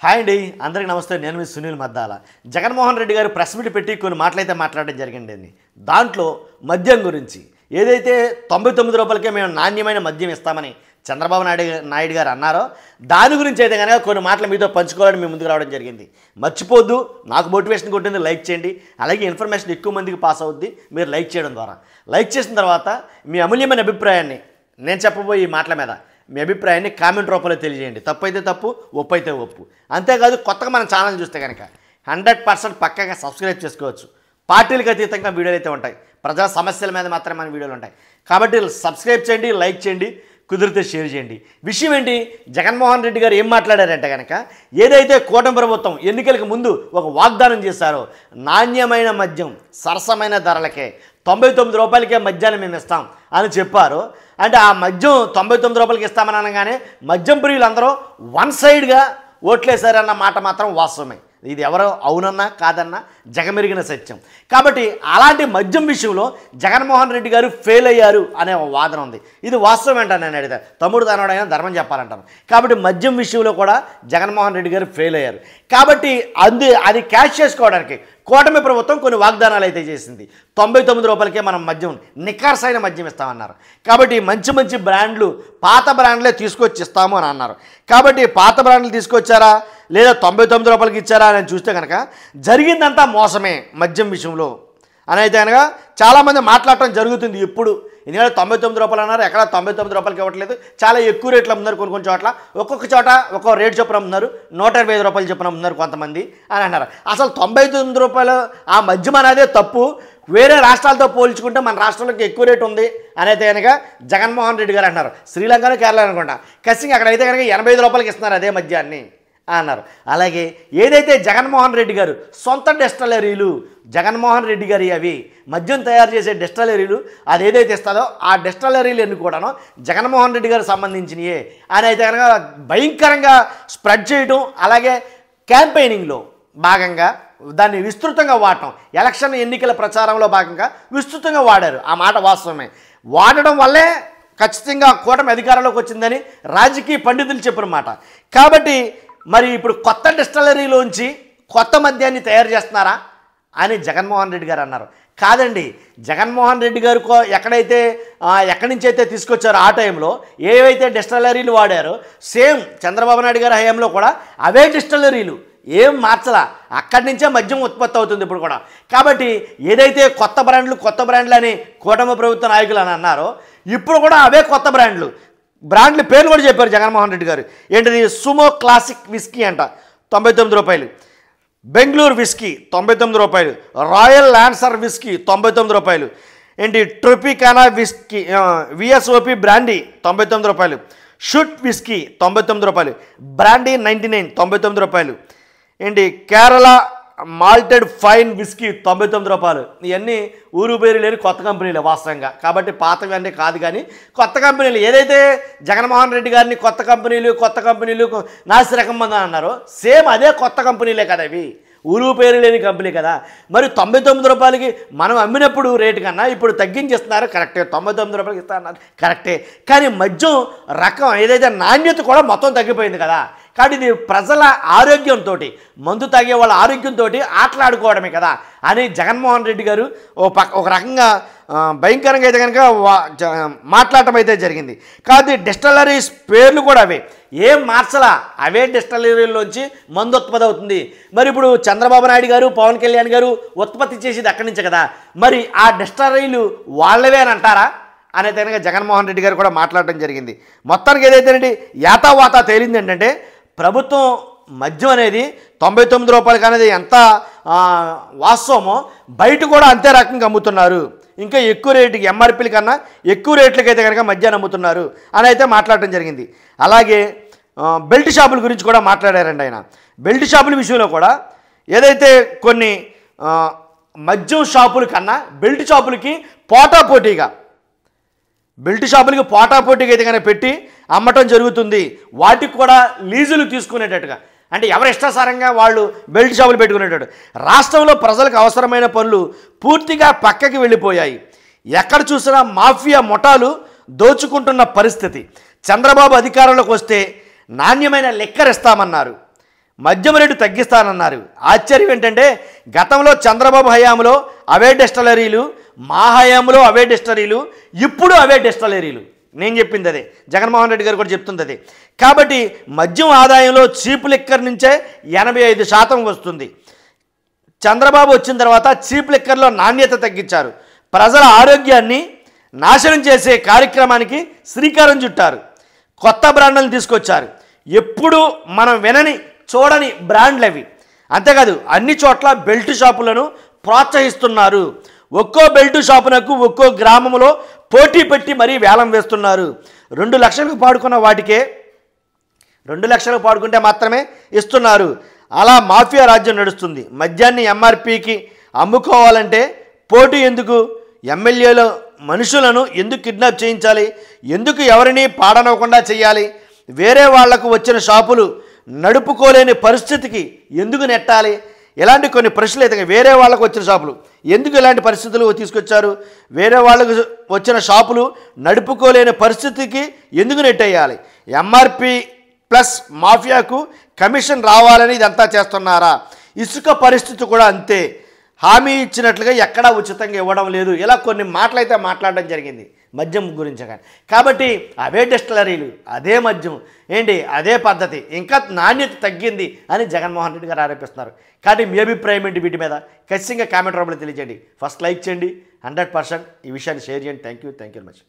Hi అండి, అందరికీ నమస్తే. నేను మీ సునీల్ మద్దాల. జగన్మోహన్ రెడ్డి గారు ప్రెస్ మీట్ పెట్టి కొన్ని మాటలైతే మాట్లాడడం జరిగిందండి. దాంట్లో మద్యం గురించి ఏదైతే 99 రూపాయలకే మేము నాణ్యమైన మద్యం ఇస్తామని చంద్రబాబు నాయుడు గారు అన్నారో దాని గురించి అయితే కనుక కొన్ని మాటలు మీతో పంచుకోవాలని మీ ముందుకు రావడం జరిగింది. మర్చిపోద్దు, నాకు మోటివేషన్ కొట్టింది లైక్ చేయండి. అలాగే ఇన్ఫర్మేషన్ ఎక్కువ మందికి పాస్ అవుద్ది మీరు లైక్ చేయడం ద్వారా. లైక్ చేసిన తర్వాత మీ అమూల్యమైన అభిప్రాయాన్ని నేను చెప్పబోయే ఈ మాటల మీద మీ అభిప్రాయాన్ని కామెంట్ రూపంలో తెలియజేయండి. తప్పు అయితే తప్పు, ఒప్పు అయితే ఒప్పు. అంతేకాదు కొత్తగా మన ఛానల్ చూస్తే కనుక 100% పక్కగా సబ్స్క్రైబ్ చేసుకోవచ్చు. పార్టీలకు అతీతంగా వీడియోలు అయితే ఉంటాయి, ప్రజా సమస్యల మీద మాత్రమే మన వీడియోలు ఉంటాయి. కాబట్టి సబ్స్క్రైబ్ చేయండి, లైక్ చేయండి, కుదిరితే షేర్ చేయండి. విషయం ఏంటి, జగన్మోహన్ రెడ్డి గారు ఏం మాట్లాడారంటే కనుక ఏదైతే కూటమి ప్రభుత్వం ఎన్నికలకు ముందు ఒక వాగ్దానం చేశారో నాణ్యమైన మద్యం సరసమైన ధరలకే 99 రూపాయలకే మద్యాన్ని మేము ఇస్తాం అని చెప్పారు. అంటే ఆ మద్యం 99 రూపాయలకి ఇస్తామని అనగానే మద్యం ప్రియులందరూ వన్ సైడ్గా ఓట్లేశారన్న మాట మాత్రం వాస్తవమే. ఇది ఎవరో అవునన్నా కాదన్నా జగమెరిగిన సత్యం. కాబట్టి అలాంటి మద్యం విషయంలో జగన్మోహన్ రెడ్డి గారు ఫెయిల్ అయ్యారు అనే వాదన ఉంది. ఇది వాస్తవం ఏంటని నేను అడిగితే తమ్ముడు తనోడైనా ధర్మం చెప్పాలంటాను. కాబట్టి మద్యం విషయంలో కూడా జగన్మోహన్ రెడ్డి గారు ఫెయిల్ అయ్యారు. కాబట్టి అది క్యాష్ చేసుకోవడానికి కూటమి ప్రభుత్వం కొన్ని వాగ్దానాలు అయితే చేసింది. 99 రూపాయలకే మనం మద్యం నిఖార్సైన మద్యం ఇస్తామన్నారు. కాబట్టి మంచి మంచి బ్రాండ్లు పాత బ్రాండ్లే తీసుకొచ్చి ఇస్తాము అని అన్నారు. కాబట్టి పాత బ్రాండ్లు తీసుకొచ్చారా లేదా 99 రూపాయలకి ఇచ్చారా అని చూస్తే కనుక జరిగిందంతా మోసమే మద్యం విషయంలో అని అయితే కనుక చాలామంది మాట్లాడటం జరుగుతుంది. ఇప్పుడు ఎందుకంటే 99 రూపాయలు అన్నారు, ఎక్కడ 99 రూపాయలకి ఇవ్వట్లేదు, చాలా ఎక్కువ రేట్లు అమ్ముతున్నారు. కొన్ని చోట్ల ఒక్కొక్క చోట ఒక్కో రేటు చొప్పున అమ్ముతున్నారు, 125 రూపాయలు చొప్పున అమ్ముతున్నారు కొంతమంది అని అన్నారు. అసలు 99 రూపాయలు ఆ మద్యం అనేదే తప్పు. వేరే రాష్ట్రాలతో పోల్చుకుంటే మన రాష్ట్రంలోకి ఎక్కువ రేటు ఉంది అని అయితే కనుక జగన్మోహన్ రెడ్డి గారు అంటున్నారు. శ్రీలంకను కేరళ అనుకుంటా ఖచ్చితంగా అక్కడైతే కనుక 85 రూపాయలకి ఇస్తున్నారు అదే మద్యాన్ని అన్నారు. అలాగే ఏదైతే జగన్మోహన్ రెడ్డి గారు సొంత డెస్టిలరీలు జగన్మోహన్ రెడ్డి గారి అవి మద్యం తయారు చేసే డెస్టిలరీలు అది ఏదైతే ఇస్తుందో ఆ డెస్టిలరీలు ఎన్ని కూడాను జగన్మోహన్ రెడ్డి గారికి సంబంధించినయే అని అయితే కనుక భయంకరంగా స్ప్రెడ్ చేయడం, అలాగే క్యాంపెయినింగ్లో భాగంగా దాన్ని విస్తృతంగా వాడటం, ఎలక్షన్ ఎన్నికల ప్రచారంలో భాగంగా విస్తృతంగా వాడారు. ఆ మాట వాస్తవమే. వాడడం వల్లే ఖచ్చితంగా కూటమి అధికారంలోకి వచ్చిందని రాజకీయ పండితులు చెప్పిన మాట. కాబట్టి మరి ఇప్పుడు కొత్త డిస్టిలరీలోంచి కొత్త మద్యాన్ని తయారు చేస్తున్నారా అని జగన్మోహన్ రెడ్డి గారు అన్నారు. కాదండి, జగన్మోహన్ రెడ్డి గారు ఎక్కడి నుంచి అయితే తీసుకొచ్చారో ఆ టైంలో ఏవైతే డిస్టిలరీలు వాడారో సేమ్ చంద్రబాబు నాయుడు గారి హయాంలో కూడా అవే డిస్టిలరీలు ఏం మార్చలా, అక్కడి నుంచే మద్యం ఉత్పత్తి అవుతుంది ఇప్పుడు కూడా. కాబట్టి ఏదైతే కొత్త బ్రాండ్లు అని కూటమి ప్రభుత్వ నాయకులు అని అన్నారో ఇప్పుడు కూడా అవే కొత్త బ్రాండ్ల పేర్లు కూడా చెప్పారు జగన్మోహన్ రెడ్డి గారు. ఏంటిది, సుమో క్లాసిక్ విస్కీ అంట 99 రూపాయలు, బెంగళూరు విస్కీ 99 రూపాయలు, రాయల్ ల్యాన్సర్ విస్కీ 99 రూపాయలు, ఏంటి ట్రోపికానా విస్కీ విఎస్ఓపి బ్రాండీ 99 రూపాయలు, షుట్ విస్కీ 99 రూపాయలు, బ్రాండీ 99 99 రూపాయలు, ఏంటి కేరళ మాల్టెడ్ ఫైన్ విస్కీ 99 రూపాయలు. ఇవన్నీ ఊరు పేరు లేని కొత్త కంపెనీలు వాస్తవంగా. కాబట్టి పాతవి అన్నీ కాదు, కానీ కొత్త కంపెనీలు ఏదైతే జగన్మోహన్ రెడ్డి గారిని కొత్త కంపెనీలు నాసిరకం మంది అన్నారో సేమ్ అదే కొత్త కంపెనీలే కదా ఇవి, ఊరు పేరు లేని కంపెనీ కదా. మరి 99 రూపాయలకి మనం అమ్మినప్పుడు రేటు కన్నా ఇప్పుడు తగ్గించేస్తున్నారు, కరెక్టే. 99 రూపాయలకి ఇస్తున్నారు, కరెక్టే. కానీ మద్యం రకం ఏదైతే నాణ్యత కూడా మొత్తం తగ్గిపోయింది కదా. కాబట్టి ఇది ప్రజల ఆరోగ్యంతో, మందు తాగే వాళ్ళ ఆరోగ్యంతో ఆటలాడుకోవడమే కదా అని జగన్మోహన్ రెడ్డి గారు ఒక రకంగా భయంకరంగా అయితే కనుక మాట్లాడటం అయితే జరిగింది. కాబట్టి డిస్టిలరీస్ పేర్లు కూడా అవే, ఏం మార్చలా, అవే డిస్టిలరీలోంచి మందు ఉత్పత్తి అవుతుంది. మరి ఇప్పుడు చంద్రబాబు నాయుడు గారు పవన్ కళ్యాణ్ గారు ఉత్పత్తి చేసేది అక్కడి నుంచే కదా, మరి ఆ డిస్టిలరీలు వాళ్ళవే అని అంటారా అనేది కనుక జగన్మోహన్ రెడ్డి గారు కూడా మాట్లాడటం జరిగింది. మొత్తానికి ఏదైతేనండి యాతావాత తేలింది ఏంటంటే ప్రభుత్వం మద్యం అనేది 99 రూపాయలకి అనేది ఎంత వాస్తవమో బయట కూడా అంతే రకంగా అమ్ముతున్నారు. ఇంకా ఎక్కువ రేటుకి ఎంఆర్పీల కన్నా ఎక్కువ రేట్లకి అయితే కనుక మద్యాన్ని అమ్ముతున్నారు అని అయితే మాట్లాడటం జరిగింది. అలాగే బెల్ట్ షాపుల గురించి కూడా మాట్లాడారండి ఆయన. బెల్ట్ షాపుల విషయంలో కూడా ఏదైతే కొన్ని మద్యం షాపుల కన్నా బెల్ట్ షాపులకి పోటాపోటీగా అయితే కనుక పెట్టి అమ్మటం జరుగుతుంది. వాటికి కూడా లీజులు తీసుకునేటట్టుగా, అంటే ఎవరి ఇష్టాసారంగా వాళ్ళు బెల్ట్ షాపులు పెట్టుకునేటట్టు. రాష్ట్రంలో ప్రజలకు అవసరమైన పనులు పూర్తిగా పక్కకి వెళ్ళిపోయాయి. ఎక్కడ చూసినా మాఫియా ముఠాలు దోచుకుంటున్న పరిస్థితి. చంద్రబాబు అధికారంలోకి వస్తే నాణ్యమైన లిక్కర్ ఇస్తామన్నారు. మద్యం రేటు తగ్గిస్తానన్నారు. ఆశ్చర్యం ఏంటంటే గతంలో చంద్రబాబు హయాంలో అవే డిస్టిలరీలు, మా హయాంలో అవే డిస్టిలరీలు, ఇప్పుడు అవే డిస్టిలరీలు. నేను చెప్పింది అదే, జగన్మోహన్ రెడ్డి గారు కూడా చెప్తుంది అదే. కాబట్టి మద్యం ఆదాయంలో చీప్ లిక్కర్ నుంచే 85% వస్తుంది. చంద్రబాబు వచ్చిన తర్వాత చీప్ లిక్కర్లో నాణ్యత తగ్గించారు. ప్రజల ఆరోగ్యాన్ని నాశనం చేసే కార్యక్రమానికి శ్రీకారం చుట్టారు. కొత్త బ్రాండ్లను తీసుకొచ్చారు. ఎప్పుడు మనం వినని చూడని బ్రాండ్లు అవి. అంతేకాదు అన్ని చోట్ల బెల్ట్ షాపులను ప్రోత్సహిస్తున్నారు. ఒక్కో బెల్ట్ షాపునకు ఒక్కో గ్రామంలో పోటీ పెట్టి మరీ వేలం వేస్తున్నారు. 2 లక్షలకు పాడుకున్న వాటికే 2 లక్షలకు పాడుకుంటే మాత్రమే ఇస్తున్నారు. అలా మాఫియా రాజ్యం నడుస్తుంది. మద్యాన్ని ఎంఆర్పీకి అమ్ముకోవాలంటే పోటీ ఎందుకు? ఎమ్మెల్యేలు మనుషులను ఎందుకు కిడ్నాప్ చేయించాలి? ఎందుకు ఎవరిని పాడనవ్వకుండా చేయాలి? వేరే వాళ్లకు వచ్చిన షాపులు నడుపుకోలేని పరిస్థితికి ఎందుకు నెట్టాలి? ఇలాంటి కొన్ని ప్రశ్నలు అయితే వేరే వాళ్ళకు వచ్చిన షాపులు ఎందుకు ఇలాంటి పరిస్థితులు తీసుకొచ్చారు? వేరే వాళ్ళకు వచ్చిన షాపులు నడుపుకోలేని పరిస్థితికి ఎందుకు నెట్టేయాలి? ఎంఆర్పి ప్లస్ మాఫియాకు కమిషన్ రావాలని ఇదంతా చేస్తున్నారా? ఇసుక పరిస్థితి కూడా అంతే. హామీ ఇచ్చినట్లుగా ఎక్కడా ఉచితంగా ఇవ్వడం లేదు. ఇలా కొన్ని మాటలైతే మాట్లాడడం జరిగింది మద్యం గురించి. కానీ కాబట్టి అవే డిస్టిలరీలు, అదే మద్యం ఏంటి, అదే పద్ధతి, ఇంకా నాణ్యత తగ్గింది అని జగన్మోహన్ రెడ్డి గారు ఆరోపిస్తున్నారు. కాబట్టి మీ అభిప్రాయం ఏంటి వీటి మీద ఖచ్చితంగా కామెంట్ రూపంలో తెలియజేయండి. ఫస్ట్ లైక్ చేయండి, 100% ఈ విషయాన్ని షేర్ చేయండి. Thank you very much.